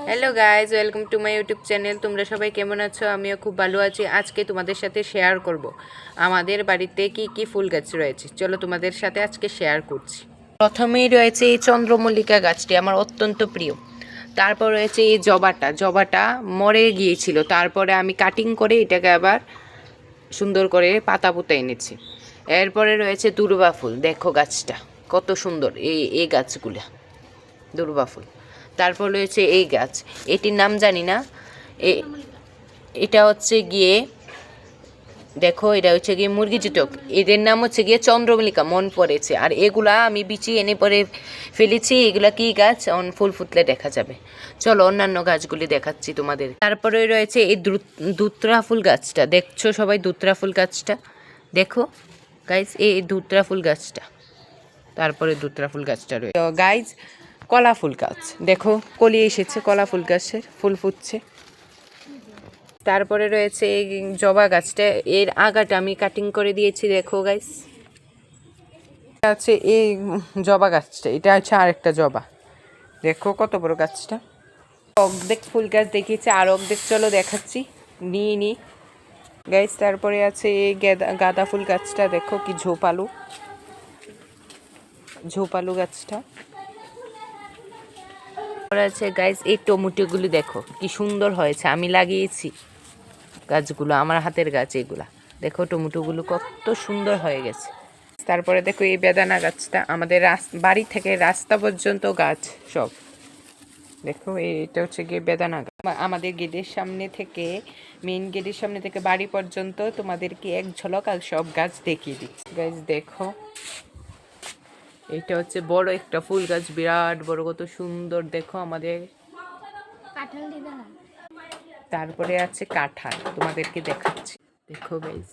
Hello guys, welcome to my YouTube channel. তোমরা সবাই কেমন আছো? আমিও খুব ভালো আছি। আজকে তোমাদের সাথে শেয়ার করব আমাদের বাড়িতে কি কি ফুল গাছ রয়েছে। চলো তোমাদের সাথে আজকে শেয়ার করছি। প্রথমেই রয়েছে এই চন্দ্রমল্লিকা গাছটি, আমার অত্যন্ত প্রিয়। তারপর রয়েছে এই জবাটা মরে গিয়েছিল, তারপরে আমি কাটিং করে এটাকে আবার সুন্দর করে পাতা পুঁতে এনেছি। এরপরে রয়েছে দুর্বা ফুল, দেখো গাছটা কত সুন্দর। এই গাছগুলা দুর্বা ফুল। তারপর রয়েছে এই গাছ, এটির নাম জানি না। এটা হচ্ছে গিয়ে দেখো, এটা হচ্ছে গিয়ে মুরগি চুটক, এদের নাম হচ্ছে গিয়ে চন্দ্রমল্লিকা, মন পড়েছে। আর এগুলা আমি বিচি এনে পরে ফেলেছি। এগুলা কি গাছ, ফুল ফুটলে দেখা যাবে। চলো অন্যান্য গাছগুলি দেখাচ্ছি তোমাদের। তারপরে রয়েছে এই দুত্রা ফুল গাছটা, দেখছো সবাই দুত্রা ফুল গাছটা দেখো গাইজ, এই দুত্রা ফুল গাছটা। তারপরে দুত্রা ফুল গাছটা রয়েছে গাইজ। কলা ফুল গাছ দেখো, কলি এসেছে, কলা ফুল গাছের ফুল ফুটছে। তারপরে রয়েছে এই জবা গাছটা, এর আগাটা আমি কাটিং করে দিয়েছি, দেখো গাইস। আছে এই জবা গাছটা, এটা হচ্ছে আরেকটা জবা, দেখো কত বড় গাছটা। অর্ধেক ফুল গাছ দেখিয়েছে, আর অর্ধেক চলো দেখাচ্ছি, নিয়ে নি গাইস। তারপরে আছে এই গাঁদা ফুল গাছটা, দেখো কি ঝোপালু গাছটা। আছে গাইস এই টমেটোগুলি দেখো কি সুন্দর হয়েছে, আমি লাগিয়েছি গাছগুলো, আমার হাতের গাছ এগুলা। দেখো টমেটোগুলো কত সুন্দর হয়ে গেছে। তারপরে দেখো এই বেদানা গাছটা, আমাদের বাড়ি থেকে রাস্তা পর্যন্ত গাছ সব। দেখো এটা হচ্ছে গিয়ে বেদানা গাছ। আমাদের গেটের সামনে থেকে, মেইন গেটের সামনে থেকে বাড়ি পর্যন্ত তোমাদেরকে এক ঝলক আর সব গাছ দেখিয়ে দিচ্ছি গাছ। দেখো এটা হচ্ছে বড় একটা ফুল গাছ, বিরাট বড়, কত সুন্দর দেখো আমাদের। তারপরে আছে কাঁঠাল, তোমাদেরকে দেখাচ্ছি, দেখো গাইস।